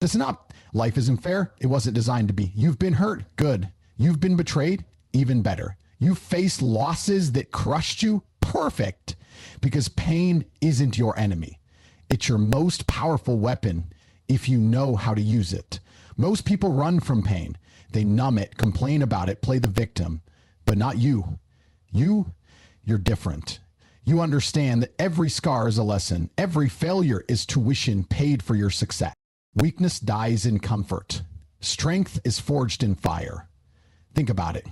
Listen up. Life isn't fair. It wasn't designed to be. You've been hurt. Good. You've been betrayed. Even better. You faced losses that crushed you. Perfect. Because pain isn't your enemy. It's your most powerful weapon if you know how to use it. Most people run from pain. They numb it, complain about it, play the victim. But not you. You're different. You understand that every scar is a lesson. Every failure is tuition paid for your success. Weakness dies in comfort. Strength is forged in fire. Think about it.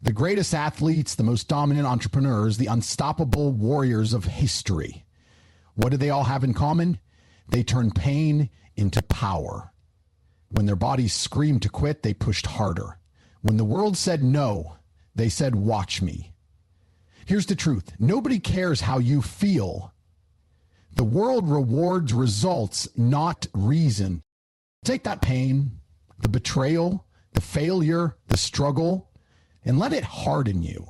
The greatest athletes, the most dominant entrepreneurs, the unstoppable warriors of history. What do they all have in common? They turned pain into power. When their bodies screamed to quit, they pushed harder. When the world said no, they said, watch me. Here's the truth. Nobody cares how you feel. The world rewards results, not reason. Take that pain, the betrayal, the failure, the struggle, and let it harden you.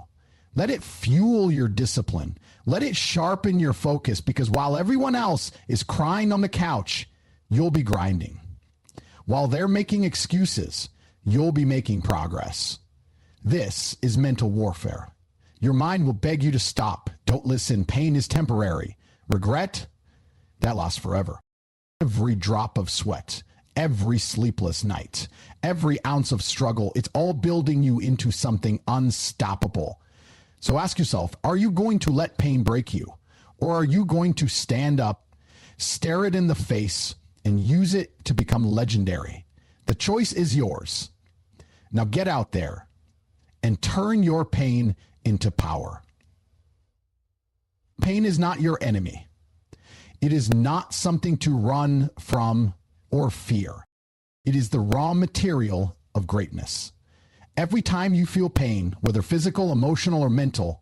Let it fuel your discipline. Let it sharpen your focus, because while everyone else is crying on the couch, you'll be grinding. While they're making excuses, you'll be making progress. This is mental warfare. Your mind will beg you to stop. Don't listen. Pain is temporary. Regret, that lasts forever. Every drop of sweat, every sleepless night, every ounce of struggle, it's all building you into something unstoppable. So ask yourself, are you going to let pain break you? Or are you going to stand up, stare it in the face, and use it to become legendary? The choice is yours. Now get out there and turn your pain into power. Pain is not your enemy. It is not something to run from or fear. It is the raw material of greatness. Every time you feel pain, whether physical, emotional, or mental,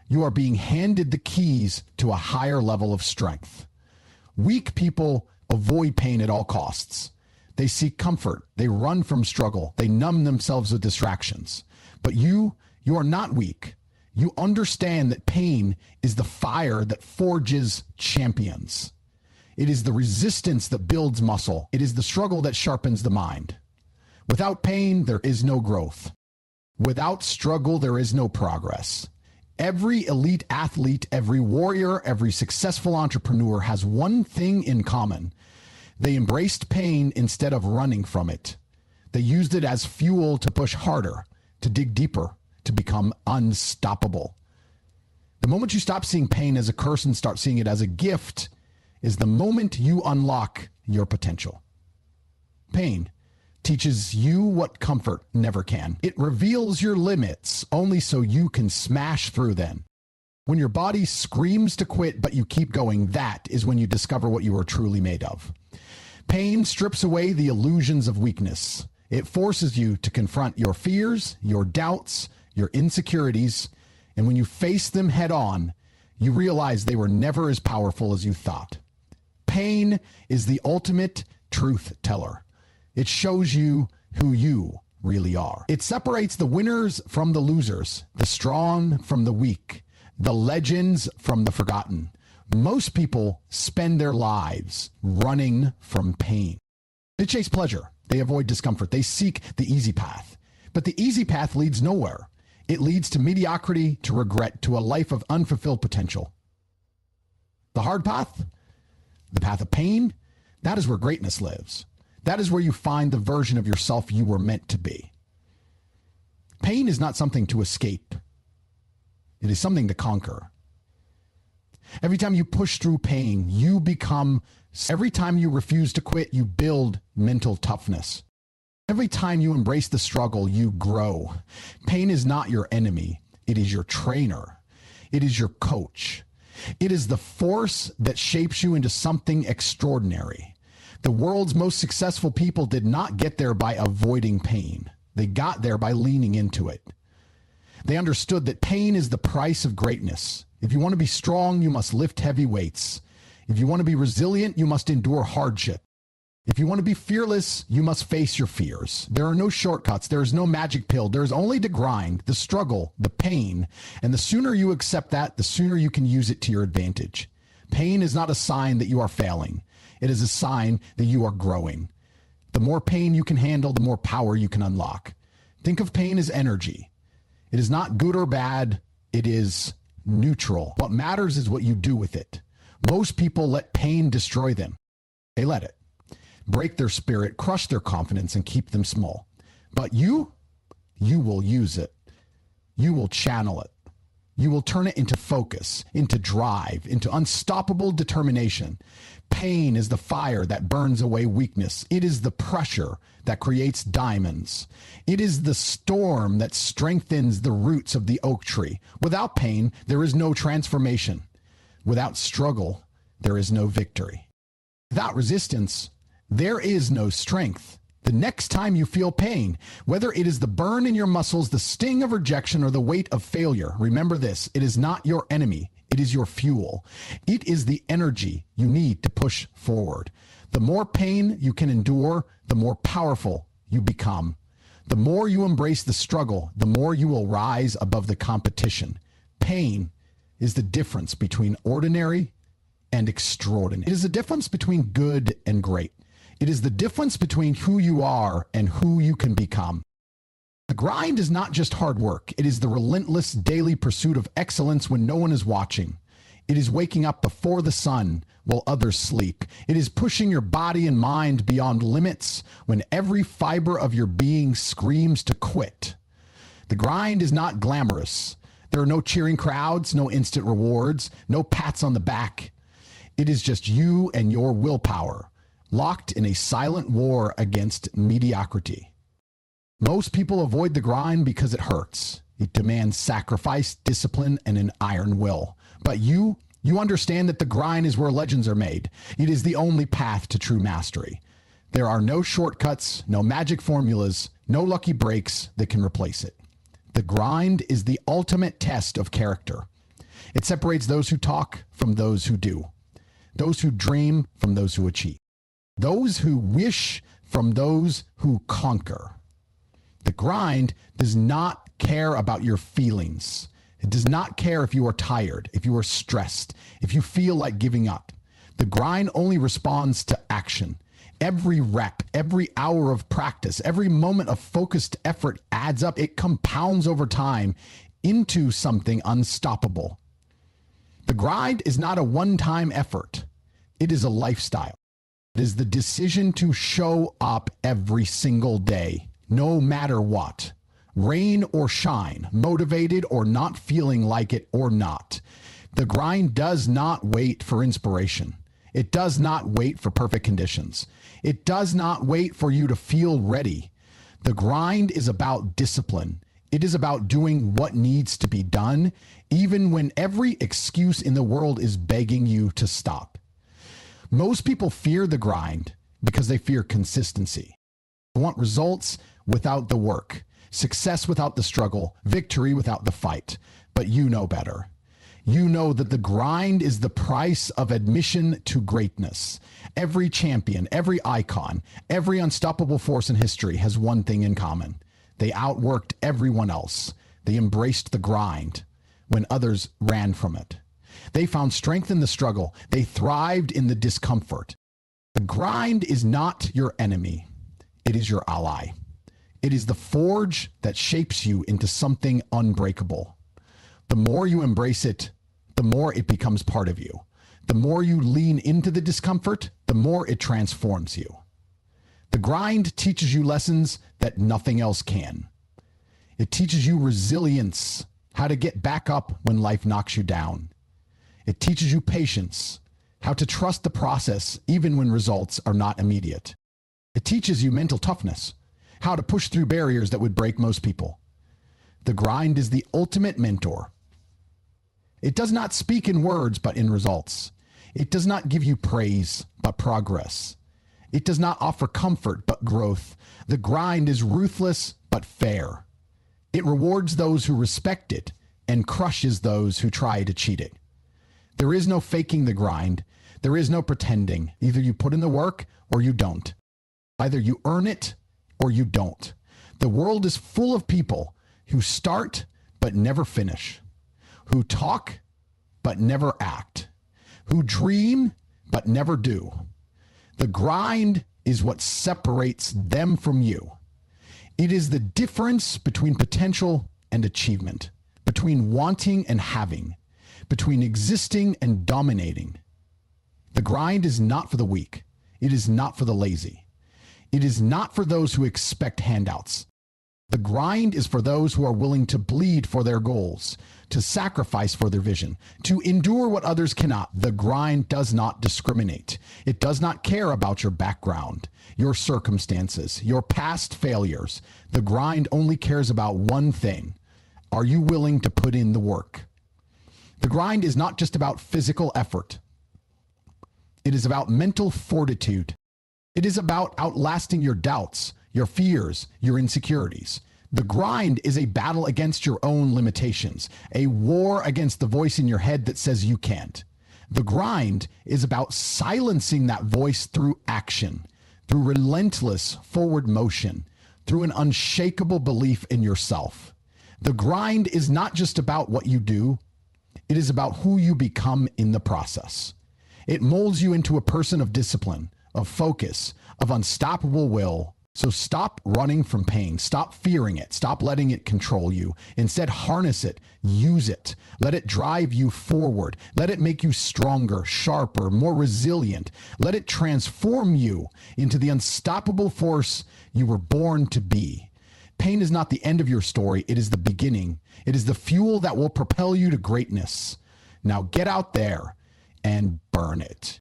you are being handed the keys to a higher level of strength. Weak people avoid pain at all costs. They seek comfort. They run from struggle. They numb themselves with distractions. But you are not weak. You understand that pain is the fire that forges champions. It is the resistance that builds muscle. It is the struggle that sharpens the mind. Without pain, there is no growth. Without struggle, there is no progress. Every elite athlete, every warrior, every successful entrepreneur has one thing in common. They embraced pain instead of running from it. They used it as fuel to push harder, to dig deeper, to become unstoppable. The moment you stop seeing pain as a curse and start seeing it as a gift is the moment you unlock your potential. Pain teaches you what comfort never can. It reveals your limits only so you can smash through them. When your body screams to quit, but you keep going, that is when you discover what you are truly made of. Pain strips away the illusions of weakness. It forces you to confront your fears, your doubts, your insecurities, and when you face them head on, you realize they were never as powerful as you thought. Pain is the ultimate truth teller. It shows you who you really are. It separates the winners from the losers, the strong from the weak, the legends from the forgotten. Most people spend their lives running from pain. They chase pleasure. They avoid discomfort. They seek the easy path. But the easy path leads nowhere. It leads to mediocrity, to regret, to a life of unfulfilled potential. The hard path, the path of pain, that is where greatness lives. That is where you find the version of yourself you were meant to be. Pain is not something to escape. It is something to conquer. Every time you push through pain, you become, every time you refuse to quit, you build mental toughness. Every time you embrace the struggle, you grow. Pain is not your enemy. It is your trainer. It is your coach. It is the force that shapes you into something extraordinary. The world's most successful people did not get there by avoiding pain. They got there by leaning into it. They understood that pain is the price of greatness. If you want to be strong, you must lift heavy weights. If you want to be resilient, you must endure hardship. If you want to be fearless, you must face your fears. There are no shortcuts. There is no magic pill. There is only the grind, the struggle, the pain. And the sooner you accept that, the sooner you can use it to your advantage. Pain is not a sign that you are failing. It is a sign that you are growing. The more pain you can handle, the more power you can unlock. Think of pain as energy. It is not good or bad. It is neutral. What matters is what you do with it. Most people let pain destroy them. They let it break their spirit, crush their confidence, and keep them small. But you will use it. You will channel it. You will turn it into focus, into drive, into unstoppable determination. Pain is the fire that burns away weakness. It is the pressure that creates diamonds. It is the storm that strengthens the roots of the oak tree. Without pain, there is no transformation. Without struggle, there is no victory. Without resistance, there is no strength. The next time you feel pain, whether it is the burn in your muscles, the sting of rejection, or the weight of failure, remember this: it is not your enemy. It is your fuel. It is the energy you need to push forward. The more pain you can endure, the more powerful you become. The more you embrace the struggle, the more you will rise above the competition. Pain is the difference between ordinary and extraordinary. It is the difference between good and great. It is the difference between who you are and who you can become. The grind is not just hard work. It is the relentless daily pursuit of excellence when no one is watching. It is waking up before the sun while others sleep. It is pushing your body and mind beyond limits when every fiber of your being screams to quit. The grind is not glamorous. There are no cheering crowds, no instant rewards, no pats on the back. It is just you and your willpower, locked in a silent war against mediocrity. Most people avoid the grind because it hurts. It demands sacrifice, discipline, and an iron will. But you understand that the grind is where legends are made. It is the only path to true mastery. There are no shortcuts, no magic formulas, no lucky breaks that can replace it. The grind is the ultimate test of character. It separates those who talk from those who do, those who dream from those who achieve, those who wish from those who conquer. The grind does not care about your feelings. It does not care if you are tired, if you are stressed, if you feel like giving up. The grind only responds to action. Every rep, every hour of practice, every moment of focused effort adds up. It compounds over time into something unstoppable. The grind is not a one-time effort. It is a lifestyle. It is the decision to show up every single day, no matter what, rain or shine, motivated or not feeling like it or not. The grind does not wait for inspiration. It does not wait for perfect conditions. It does not wait for you to feel ready. The grind is about discipline. It is about doing what needs to be done, even when every excuse in the world is begging you to stop. Most people fear the grind because they fear consistency. They want results without the work, success without the struggle, victory without the fight. But you know better. You know that the grind is the price of admission to greatness. Every champion, every icon, every unstoppable force in history has one thing in common. They outworked everyone else. They embraced the grind when others ran from it. They found strength in the struggle. They thrived in the discomfort. The grind is not your enemy. It is your ally. It is the forge that shapes you into something unbreakable. The more you embrace it, the more it becomes part of you. The more you lean into the discomfort, the more it transforms you. The grind teaches you lessons that nothing else can. It teaches you resilience, how to get back up when life knocks you down. It teaches you patience, how to trust the process even when results are not immediate. It teaches you mental toughness, how to push through barriers that would break most people. The grind is the ultimate mentor. It does not speak in words, but in results. It does not give you praise, but progress. It does not offer comfort, but growth. The grind is ruthless, but fair. It rewards those who respect it and crushes those who try to cheat it. There is no faking the grind. There is no pretending. Either you put in the work or you don't. Either you earn it or you don't. The world is full of people who start but never finish, who talk but never act, who dream but never do. The grind is what separates them from you. It is the difference between potential and achievement, between wanting and having, between existing and dominating. The grind is not for the weak. It is not for the lazy. It is not for those who expect handouts. The grind is for those who are willing to bleed for their goals, to sacrifice for their vision, to endure what others cannot. The grind does not discriminate. It does not care about your background, your circumstances, your past failures. The grind only cares about one thing. Are you willing to put in the work? The grind is not just about physical effort. It is about mental fortitude. It is about outlasting your doubts, your fears, your insecurities. The grind is a battle against your own limitations, a war against the voice in your head that says you can't. The grind is about silencing that voice through action, through relentless forward motion, through an unshakable belief in yourself. The grind is not just about what you do. It is about who you become in the process. It molds you into a person of discipline, of focus, of unstoppable will. So stop running from pain. Stop fearing it. Stop letting it control you. Instead, harness it. Use it. Let it drive you forward. Let it make you stronger, sharper, more resilient. Let it transform you into the unstoppable force you were born to be. Pain is not the end of your story. It is the beginning. It is the fuel that will propel you to greatness. Now get out there and burn it.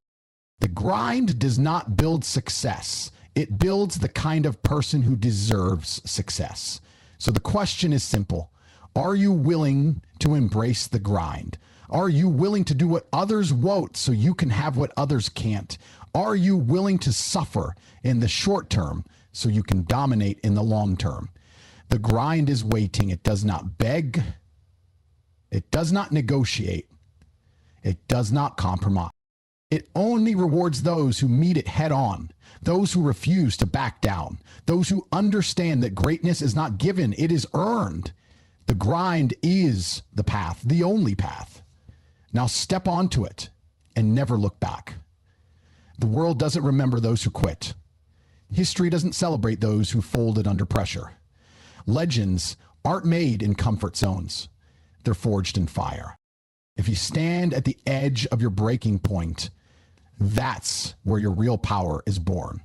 The grind does not build success. It builds the kind of person who deserves success. So the question is simple. Are you willing to embrace the grind? Are you willing to do what others won't so you can have what others can't? Are you willing to suffer in the short term so you can dominate in the long term? The grind is waiting. It does not beg. It does not negotiate. It does not compromise. It only rewards those who meet it head on, those who refuse to back down, those who understand that greatness is not given, it is earned. The grind is the path, the only path. Now step onto it and never look back. The world doesn't remember those who quit. History doesn't celebrate those who folded under pressure. Legends aren't made in comfort zones. They're forged in fire. If you stand at the edge of your breaking point, that's where your real power is born.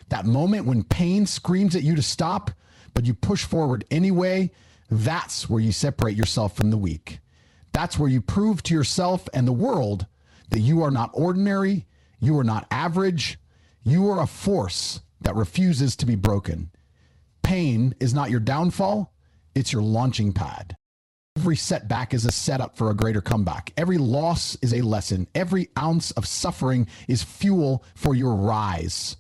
That moment when pain screams at you to stop, but you push forward anyway, that's where you separate yourself from the weak. That's where you prove to yourself and the world that you are not ordinary, you are not average, you are a force that refuses to be broken. Pain is not your downfall, it's your launching pad. Every setback is a setup for a greater comeback. Every loss is a lesson. Every ounce of suffering is fuel for your rise.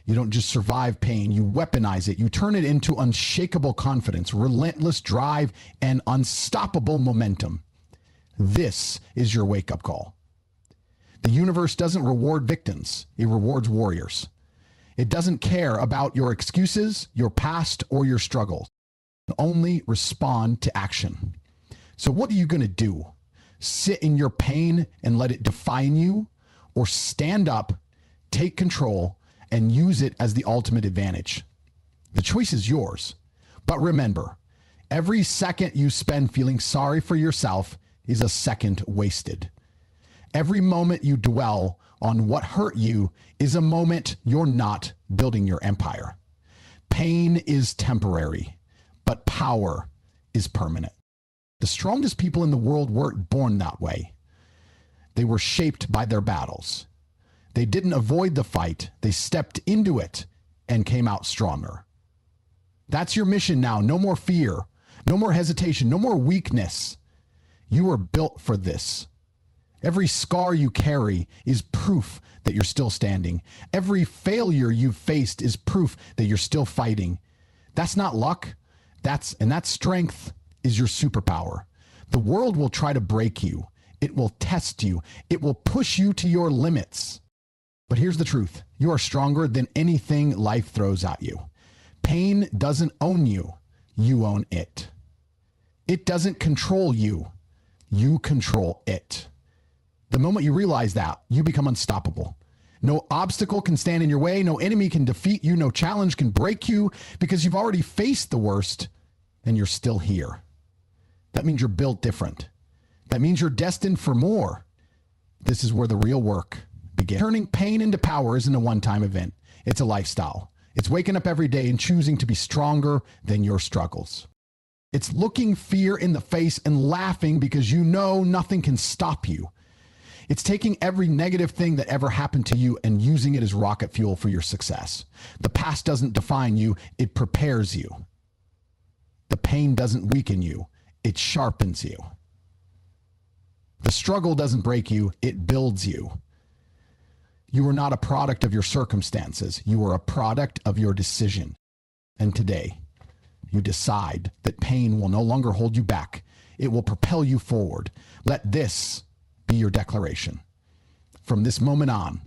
You don't just survive pain, you weaponize it. You turn it into unshakable confidence, relentless drive, and unstoppable momentum. This is your wake-up call. The universe doesn't reward victims, it rewards warriors. It doesn't care about your excuses, your past, or your struggles. Only respond to action. So what are you going to do? Sit in your pain and let it define you, or stand up, take control, and use it as the ultimate advantage? The choice is yours. But remember, every second you spend feeling sorry for yourself is a second wasted. Every moment you dwell on what hurt you is a moment you're not building your empire. Pain is temporary, but power is permanent. The strongest people in the world weren't born that way. They were shaped by their battles. They didn't avoid the fight. They stepped into it and came out stronger. That's your mission now. No more fear, no more hesitation, no more weakness. You were built for this. Every scar you carry is proof that you're still standing. Every failure you've faced is proof that you're still fighting. That's not luck. That strength is your superpower. The world will try to break you. It will test you. It will push you to your limits. But here's the truth. You are stronger than anything life throws at you. Pain doesn't own you. You own it. It doesn't control you. You control it. The moment you realize that, you become unstoppable. No obstacle can stand in your way. No enemy can defeat you. No challenge can break you because you've already faced the worst and you're still here. That means you're built different. That means you're destined for more. This is where the real work begins. Turning pain into power isn't a one-time event. It's a lifestyle. It's waking up every day and choosing to be stronger than your struggles. It's looking fear in the face and laughing because you know nothing can stop you. It's taking every negative thing that ever happened to you and using it as rocket fuel for your success. The past doesn't define you, it prepares you. The pain doesn't weaken you, it sharpens you. The struggle doesn't break you, it builds you. You are not a product of your circumstances. You are a product of your decision. And today, you decide that pain will no longer hold you back. It will propel you forward. Let this be your declaration. From this moment on,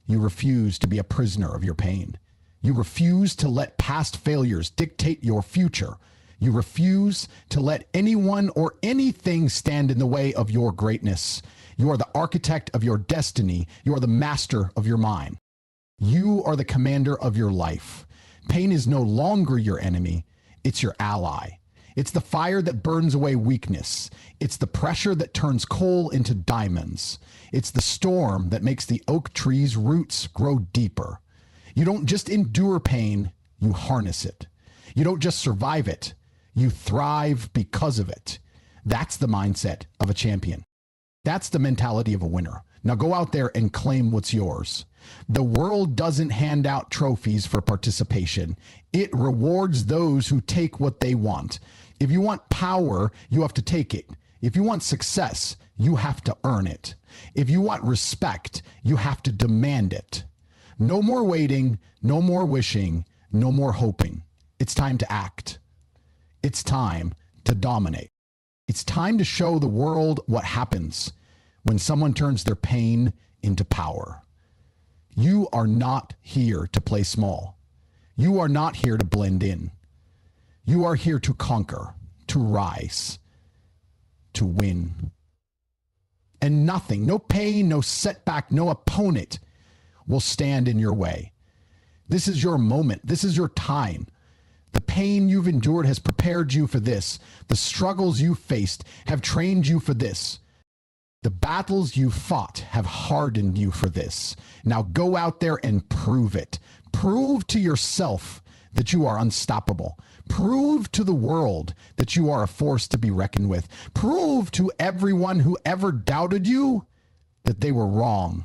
you refuse to be a prisoner of your pain. You refuse to let past failures dictate your future. You refuse to let anyone or anything stand in the way of your greatness. You are the architect of your destiny. You are the master of your mind. You are the commander of your life. Pain is no longer your enemy. It's your ally. It's the fire that burns away weakness. It's the pressure that turns coal into diamonds. It's the storm that makes the oak tree's roots grow deeper. You don't just endure pain, you harness it. You don't just survive it, you thrive because of it. That's the mindset of a champion. That's the mentality of a winner. Now go out there and claim what's yours. The world doesn't hand out trophies for participation. It rewards those who take what they want. If you want power, you have to take it. If you want success, you have to earn it. If you want respect, you have to demand it. No more waiting, no more wishing, no more hoping. It's time to act. It's time to dominate. It's time to show the world what happens when someone turns their pain into power. You are not here to play small. You are not here to blend in. You are here to conquer, to rise, to win. And nothing, no pain, no setback, no opponent will stand in your way. This is your moment. This is your time. The pain you've endured has prepared you for this. The struggles you faced have trained you for this. The battles you fought have hardened you for this. Now go out there and prove it. Prove to yourself that you are unstoppable. Prove to the world that you are a force to be reckoned with. Prove to everyone who ever doubted you that they were wrong.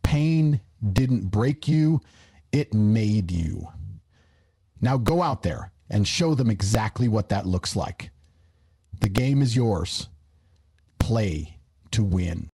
Pain didn't break you, it made you. Now go out there and show them exactly what that looks like. The game is yours. Play to win.